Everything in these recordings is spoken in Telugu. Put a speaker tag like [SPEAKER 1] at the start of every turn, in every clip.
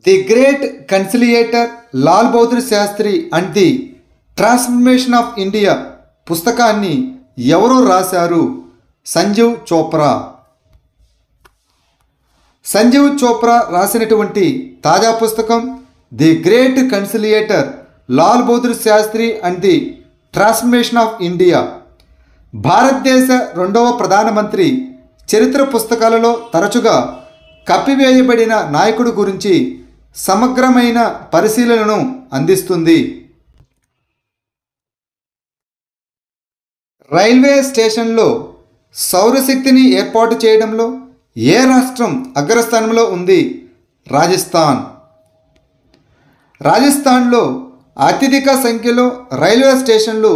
[SPEAKER 1] The great conciliator Lal Bahadur Shastri and the transformation of India పుస్తకాన్ని ఎవరు రాశారు? సంజీవ్ చోప్రా. సంజీవ్ చోప్రా రాసినటువంటి తాజా పుస్తకం the great conciliator Lal Bahadur Shastri and the transformation of India. భారతదేశ రెండవ ప్రధానమంత్రి చరిత్ర పుస్తకాలలో తరచుగా కప్పివేయబడిన నాయకుడు గురించి సమగ్రమైన పరిశీలనను అందిస్తుంది. రైల్వే స్టేషన్లో సౌరశక్తిని ఏర్పాటు చేయడంలో ఏ రాష్ట్రం అగ్రస్థానంలో ఉంది? రాజస్థాన్. రాజస్థాన్లో అత్యధిక సంఖ్యలో రైల్వే స్టేషన్లు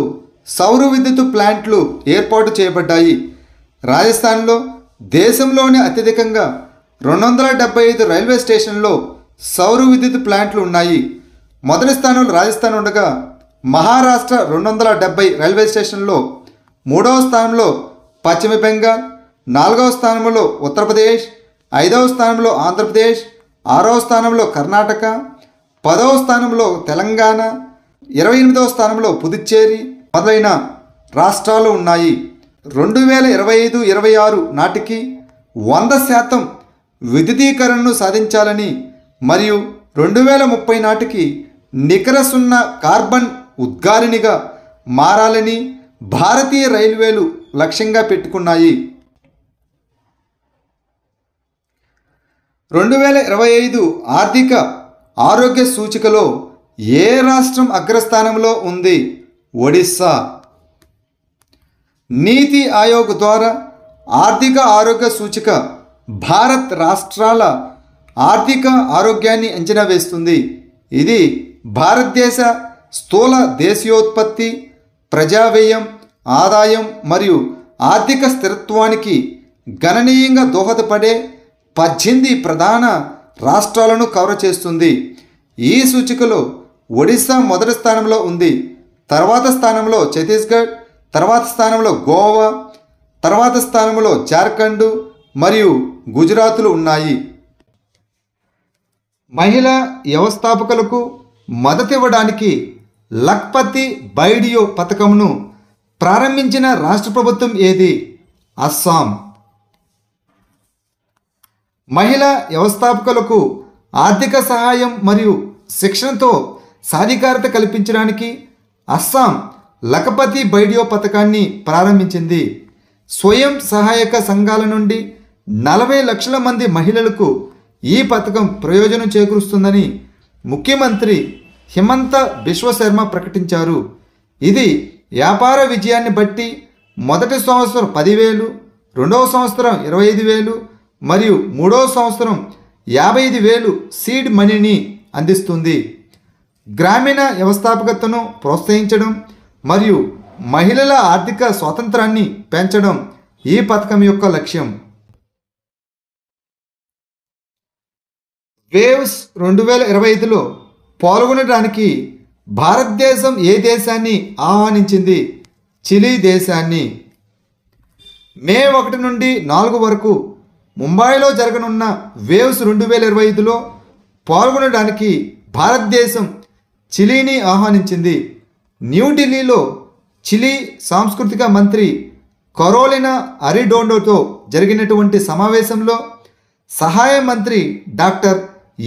[SPEAKER 1] సౌర విద్యుత్ ప్లాంట్లు ఏర్పాటు చేయబడ్డాయి. రాజస్థాన్లో దేశంలోనే అత్యధికంగా 275 రైల్వే స్టేషన్లో సౌర విద్యుత్ ప్లాంట్లు ఉన్నాయి. మొదటి స్థానంలో రాజస్థాన్ ఉండగా మహారాష్ట్ర 270 రైల్వే స్టేషన్లో, మూడవ స్థానంలో పశ్చిమ బెంగాల్, నాలుగవ స్థానంలో ఉత్తరప్రదేశ్, ఐదవ స్థానంలో ఆంధ్రప్రదేశ్, ఆరవ స్థానంలో కర్ణాటక, 10వ స్థానంలో తెలంగాణ, 28వ స్థానంలో పుదుచ్చేరి మొదలైన రాష్ట్రాలు ఉన్నాయి. 2025-26 నాటికి 100% విద్యుదీకరణను సాధించాలని మరియు 2030 నాటికి నికర సున్నా కార్బన్ ఉద్గారిణిగా మారాలని భారతీయ రైల్వేలు లక్ష్యంగా పెట్టుకున్నాయి. 2025 ఆర్థిక ఆరోగ్య సూచికలో ఏ రాష్ట్రం అగ్రస్థానంలో ఉంది? ఒడిస్సా. నీతి ఆయోగ్ ద్వారా ఆర్థిక ఆరోగ్య సూచిక భారత్ రాష్ట్రాల ఆర్థిక ఆరోగ్యాన్ని అంచనా వేస్తుంది. ఇది భారతదేశ స్థూల దేశీయోత్పత్తి, ప్రజా వ్యయం, ఆదాయం మరియు ఆర్థిక స్థిరత్వానికి గణనీయంగా దోహదపడే 18 ప్రధాన రాష్ట్రాలను కవర్ చేస్తుంది. ఈ సూచికలో ఒడిశా మొదటి స్థానంలో ఉంది. తర్వాత స్థానంలో ఛత్తీస్గఢ్, తర్వాత స్థానంలో గోవా, తర్వాత స్థానంలో జార్ఖండ్ మరియు గుజరాత్లు ఉన్నాయి. మహిళా వ్యవస్థాపకులకు మద్దతివ్వడానికి లఖ్పతి బైడియో పథకంను ప్రారంభించిన రాష్ట్ర ప్రభుత్వం ఏది? అస్సాం. మహిళా వ్యవస్థాపకులకు ఆర్థిక సహాయం మరియు శిక్షణతో సాధికారత కల్పించడానికి అస్సాం లఖపతి బైడియో పథకాన్ని ప్రారంభించింది. స్వయం సహాయక సంఘాల నుండి 40 లక్షల మంది మహిళలకు ఈ పథకం ప్రయోజనం చేకూరుస్తుందని ముఖ్యమంత్రి హిమంత బిశ్వ శర్మ ప్రకటించారు. ఇది వ్యాపార విజయాన్ని బట్టి మొదటి సంవత్సరం 10,000, రెండవ సంవత్సరం 25,000 మరియు మూడవ సంవత్సరం 55,000 సీడ్ మనీని అందిస్తుంది. గ్రామీణ వ్యవస్థాపకతను ప్రోత్సహించడం మరియు మహిళల ఆర్థిక స్వాతంత్రాన్ని పెంచడం ఈ పథకం యొక్క లక్ష్యం. వేవ్స్ 2025లో పాల్గొనడానికి భారతదేశం ఏ దేశాన్ని ఆహ్వానించింది? చిలీ దేశాన్ని. మే 1 నుండి 4 వరకు ముంబైలో జరగనున్న వేవ్స్ 2025లో పాల్గొనడానికి భారతదేశం చిలీని ఆహ్వానించింది. న్యూఢిల్లీలో చిలీ సాంస్కృతిక మంత్రి కరోలినా అరిడోండోతో జరిగినటువంటి సమావేశంలో సహాయ మంత్రి డాక్టర్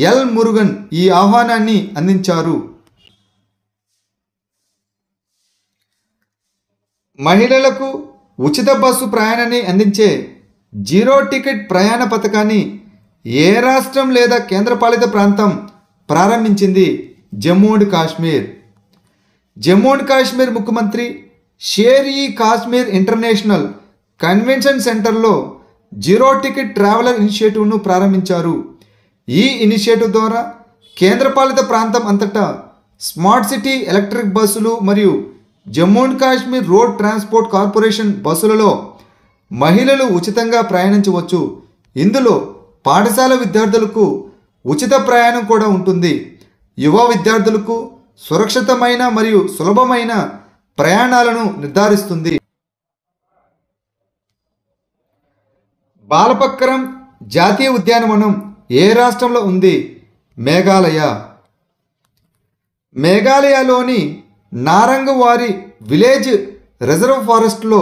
[SPEAKER 1] ఎల్ మురుగన్ ఈ ఆహ్వానాన్ని అందించారు. మహిళలకు ఉచిత బస్సు ప్రయాణాన్ని అందించే జీరో టికెట్ ప్రయాణ పథకాన్ని ఏ రాష్ట్రం లేదా కేంద్రపాలిత ప్రాంతం ప్రారంభించింది? జమ్మూ అండ్ కాశ్మీర్. జమ్మూ అండ్ కాశ్మీర్ ముఖ్యమంత్రి షేర్-ఈ-కాశ్మీర్ ఇంటర్నేషనల్ కన్వెన్షన్ సెంటర్లో జీరో టికెట్ ట్రావెలర్ ఇనిషియేటివ్ను ప్రారంభించారు. ఈ ఇనిషియేటివ్ ద్వారా కేంద్రపాలిత ప్రాంతం అంతటా స్మార్ట్ సిటీ ఎలక్ట్రిక్ బస్సులు మరియు Jammu and Kashmir road transport corporation బస్సులలో మహిళలు ఉచితంగా ప్రయాణించవచ్చు. ఇందులో పాఠశాల విద్యార్థులకు ఉచిత ప్రయాణం కూడా ఉంటుంది. యువ విద్యార్థులకు సురక్షితమైన మరియు సులభమైన ప్రయాణాలను నిర్ధారిస్తుంది. బాలపక్రం జాతీయ ఉద్యానవనం ఏ రాష్ట్రంలో ఉంది? మేఘాలయ. మేఘాలయలోని నారంగవారి విలేజ్ రిజర్వ్ ఫారెస్ట్లో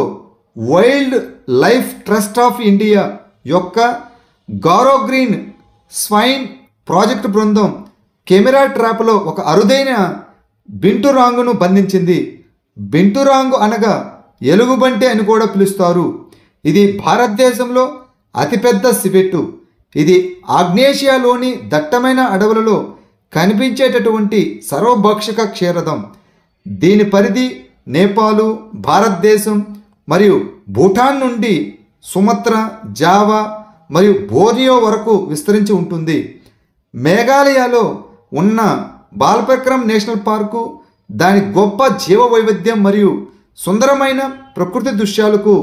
[SPEAKER 1] wild life trust of India యొక్క గారో గ్రీన్ స్వైన్ ప్రాజెక్టు బృందం కెమెరా ట్రాప్లో ఒక అరుదైన బింటురాంగును బంధించింది. బింటురాంగు అనగా ఎలుగుబంటి అని కూడా పిలుస్తారు. ఇది భారతదేశంలో అతిపెద్ద సివెట్టు. ఇది ఆగ్నేషియాలోని దట్టమైన అడవులలో కనిపించేటటువంటి సర్వభక్షక క్షీరదం. దీని పరిధి నేపాలు, భారతదేశం మరియు భూటాన్ నుండి సుమత్రా, జావా మరియు బోర్నియో వరకు విస్తరించి ఉంటుంది. మేఘాలయలో ఉన్న బాల్పక్రమ్ నేషనల్ పార్కు దాని గొప్ప జీవ వైవిధ్యం మరియు సుందరమైన ప్రకృతి దృశ్యాలకు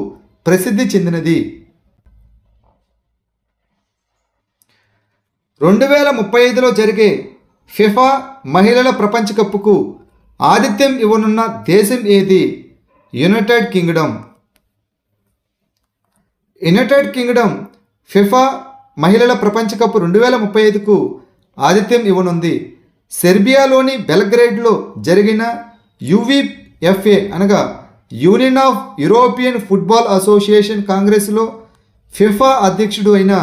[SPEAKER 1] ప్రసిద్ధి చెందినది. 2035లో జరిగే ఫిఫా మహిళల ప్రపంచ కప్కు ఆతిథ్యం ఇవ్వనున్న దేశం ఏది? United Kingdom. United Kingdom FIFA మహిళల ప్రపంచ కప్ 2035కు ఆతిథ్యం ఇవ్వనుంది. సెర్బియాలోని బెల్గ్రేడ్లో జరిగిన యువిఎఫ్ఏ అనగా union of European football association కాంగ్రెస్లో ఫిఫా అధ్యక్షుడు అయిన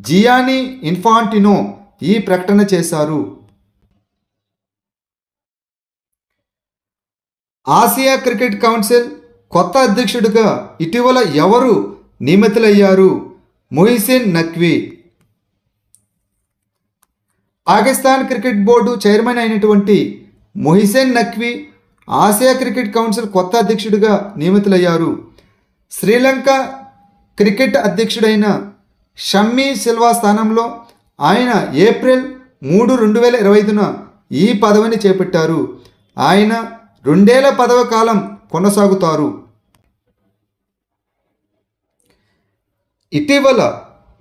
[SPEAKER 1] జియానీ ఇన్ఫాంటినో ఈ ప్రకటన చేశారు. ఆసియా క్రికెట్ కౌన్సిల్ కొత్త అధ్యక్షుడిగా ఇటీవల ఎవరు నియమితులయ్యారు? Mohsin Naqvi. Pakistan cricket board chairman అయినటువంటి Mohsin Naqvi Asia cricket council కొత్త అధ్యక్షుడిగా నియమితులయ్యారు. శ్రీలంక క్రికెట్ అధ్యక్షుడైన షమ్మీ సిల్వా స్థానంలో ఆయన ఏప్రిల్ 3, 2025న ఈ పదవిని చేపట్టారు. ఆయన 2 ఏళ్ల పదవి కాలం కొనసాగుతారు. ఇటీవల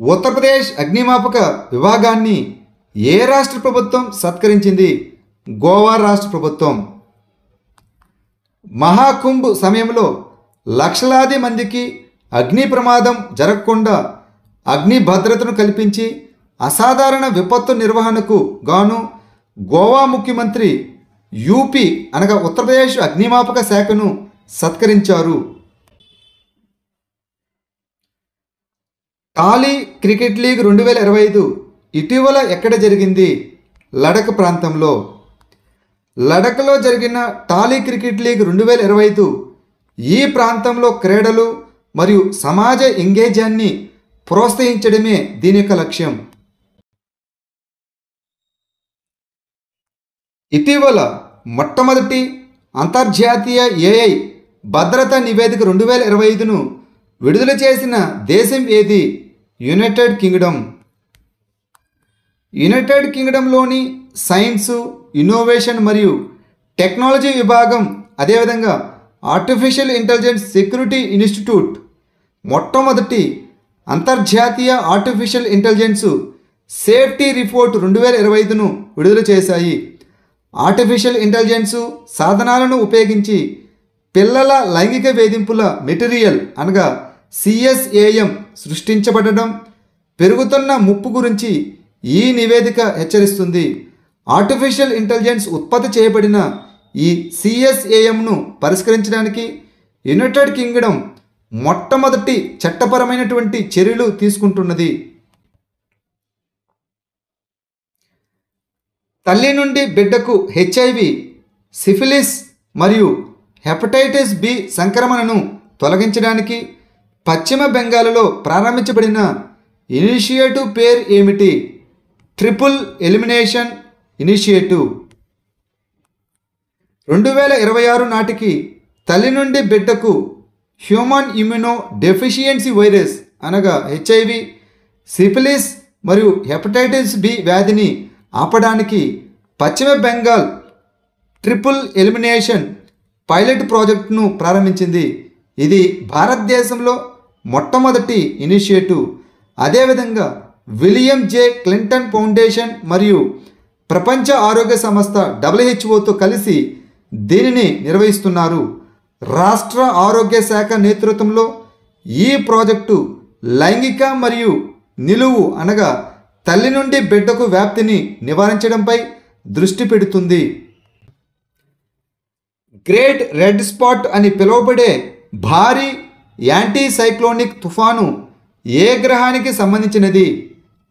[SPEAKER 1] ఉత్తరప్రదేశ్ అగ్నిమాపక విభాగాన్ని ఏ రాష్ట్ర ప్రభుత్వం సత్కరించింది? గోవా రాష్ట్ర ప్రభుత్వం. మహాకుంభ్ సమయంలో లక్షలాది మందికి అగ్ని ప్రమాదం జరగకుండా అగ్ని భద్రతను కల్పించి అసాధారణ విపత్తు నిర్వహణకు గాను గోవా ముఖ్యమంత్రి యూపీ అనగా ఉత్తరప్రదేశ్ అగ్నిమాపక శాఖను సత్కరించారు. టాలీ క్రికెట్ లీగ్ 2025 ఇటీవల ఎక్కడ జరిగింది? లడఖ్ ప్రాంతంలో. లడఖ్లో జరిగిన టాలీ క్రికెట్ లీగ్ 2025 ఈ ప్రాంతంలో క్రీడలు మరియు సమాజ ఎంగేజాన్ని ప్రోత్సహించడమే దీని యొక్క లక్ష్యం. ఇటీవల మొట్టమొదటి అంతర్జాతీయ ఏఐ భద్రతా నివేదిక 2025ను విడుదల చేసిన దేశం ఏది? United Kingdom. యునైటెడ్ కింగ్డమ్లోని సైన్సు, ఇన్నోవేషన్ మరియు టెక్నాలజీ విభాగం అదేవిధంగా ఆర్టిఫిషియల్ ఇంటెలిజెన్స్ సెక్యూరిటీ ఇన్స్టిట్యూట్ మొట్టమొదటి అంతర్జాతీయ ఆర్టిఫిషియల్ ఇంటెలిజెన్స్ సేఫ్టీ రిపోర్ట్ 2025ను విడుదల చేశాయి. ఆర్టిఫిషియల్ ఇంటెలిజెన్స్ సాధనాలను ఉపయోగించి పిల్లల లైంగిక వేధింపుల మెటీరియల్ అనగా CSAM సృష్టించబడడం పెరుగుతున్న ముప్పు గురించి ఈ నివేదిక హెచ్చరిస్తుంది. ఆర్టిఫిషియల్ ఇంటెలిజెన్స్ ఉత్పత్తి చేయబడిన ఈ CSAMను పరిష్కరించడానికి యునైటెడ్ కింగ్డమ్ మొట్టమొదటి చట్టపరమైనటువంటి చర్యలు తీసుకుంటున్నది. తల్లి నుండి బిడ్డకు HIV, సిఫిలిస్ మరియు హెపటైటిస్ B సంక్రమణను తొలగించడానికి పశ్చిమ బెంగాల్లో ప్రారంభించబడిన ఇనిషియేటివ్ పేరు ఏమిటి? Triple elimination initiative. 2026 నాటికి తల్లి నుండి బిడ్డకు హ్యూమన్ ఇమ్యూనో డెఫిషియన్సీ వైరస్ అనగా HIV, సిఫిలిస్ మరియు హెపటైటిస్ B వ్యాధిని ఆపడానికి పశ్చిమ బెంగాల్ ట్రిపుల్ ఎలిమినేషన్ పైలట్ ప్రాజెక్టును ప్రారంభించింది. ఇది భారతదేశంలో మొట్టమొదటి ఇనిషియేటివ్. అదేవిధంగా విలియం J. క్లింటన్ ఫౌండేషన్ మరియు ప్రపంచ ఆరోగ్య సంస్థ WHOతో కలిసి దీనిని నిర్వహిస్తున్నారు. రాష్ట్ర ఆరోగ్య శాఖ నేతృత్వంలో ఈ ప్రాజెక్టు లైంగిక మరియు నిలువు అనగా తల్లి నుండి బిడ్డకు వ్యాప్తిని నివారించడంపై దృష్టి పెడుతుంది. గ్రేట్ రెడ్ స్పాట్ అని పిలువబడే భారీ యాంటీ సైక్లోనిక్ తుఫాను ఏ గ్రహానికి సంబంధించినది?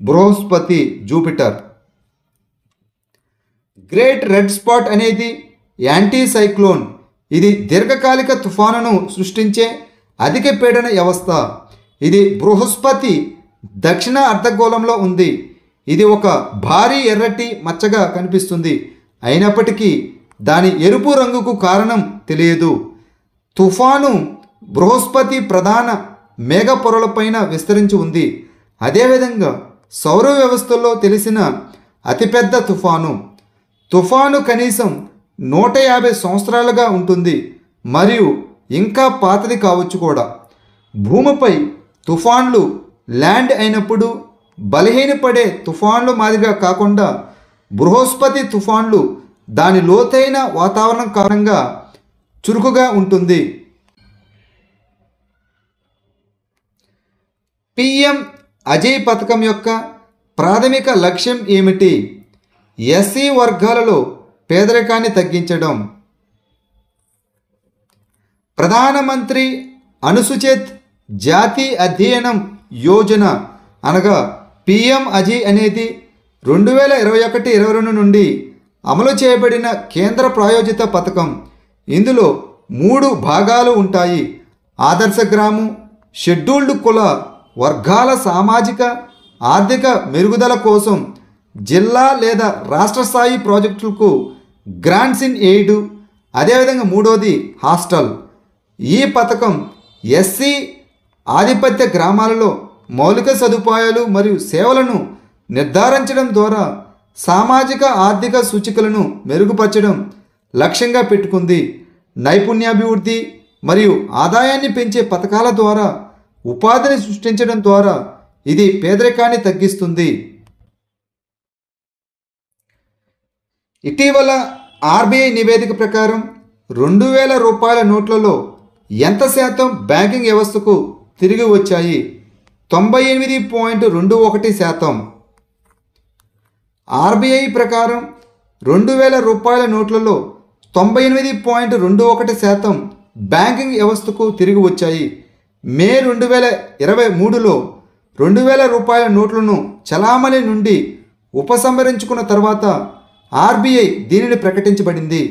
[SPEAKER 1] Brihaspati, Jupiter. Great red spot అనేది యాంటీ సైక్లోన్. ఇది దీర్ఘకాలిక తుఫానును సృష్టించే అధిక పీడన వ్యవస్థ. ఇది బృహస్పతి దక్షిణ అర్ధగోళంలో ఉంది. ఇది ఒక భారీ ఎర్రటి మచ్చగా కనిపిస్తుంది. అయినప్పటికీ దాని ఎరుపు రంగుకు కారణం తెలియదు. తుఫాను బృహస్పతి ప్రధాన మేఘ పొరలపైన విస్తరించి ఉంది. అదేవిధంగా సౌర వ్యవస్థలో తెలిసిన అతిపెద్ద తుఫాను. తుఫాను కనీసం 150 సంవత్సరాలుగా ఉంటుంది మరియు ఇంకా పాతది కావచ్చు కూడా. భూమిపై తుఫాన్లు ల్యాండ్ అయినప్పుడు బలహీనపడే తుఫాన్లు మాదిరిగా కాకుండా బృహస్పతి తుఫాన్లు దాని లోతైన వాతావరణం కారణంగా చురుకుగా ఉంటుంది. పిఎం అజయ్ పథకం యొక్క ప్రాథమిక లక్ష్యం ఏమిటి? ఎస్సీ వర్గాలలో పేదరికాన్ని తగ్గించడం. ప్రధానమంత్రి అనుసూచిత్ జాతి అధ్యయనం యోజన అనగా పిఎం అజయ్ అనేది 2021-22 నుండి అమలు చేయబడిన కేంద్ర ప్రాయోజిత పథకం. ఇందులో 3 భాగాలు ఉంటాయి. ఆదర్శ గ్రామం, షెడ్యూల్డ్ కుల వర్గాల సామాజిక ఆర్థిక మెరుగుదల కోసం జిల్లా లేదా రాష్ట్ర స్థాయి ప్రాజెక్టులకు గ్రాంట్స్ ఇన్ ఎయిడ్. అదేవిధంగా మూడోది హాస్టల్. ఈ పథకం ఎస్సీ ఆధిపత్య గ్రామాలలో మౌలిక సదుపాయాలు మరియు సేవలను నిర్ధారించడం ద్వారా సామాజిక ఆర్థిక సూచికలను మెరుగుపరచడం లక్ష్యంగా పెట్టుకుంది. నైపుణ్యాభివృద్ధి మరియు ఆదాయాన్ని పెంచే పథకాల ద్వారా ఉపాధిని సృష్టించడం ద్వారా ఇది పేదరికాన్ని తగ్గిస్తుంది. ఇటీవల ఆర్బీఐ నివేదిక ప్రకారం 2000 రూపాయల నోట్లలో ఎంత శాతం బ్యాంకింగ్ వ్యవస్థకు తిరిగి వచ్చాయి? 98.21%. ఆర్బీఐ ప్రకారం 2000 రూపాయల నోట్లలో 98.21% బ్యాంకింగ్ వ్యవస్థకు తిరిగి వచ్చాయి. మే 2023లో 2000 రూపాయల నోట్లను చలామణి నుండి ఉపసంహరించుకున్న తర్వాత ఆర్బీఐ దీనిని ప్రకటించబడింది.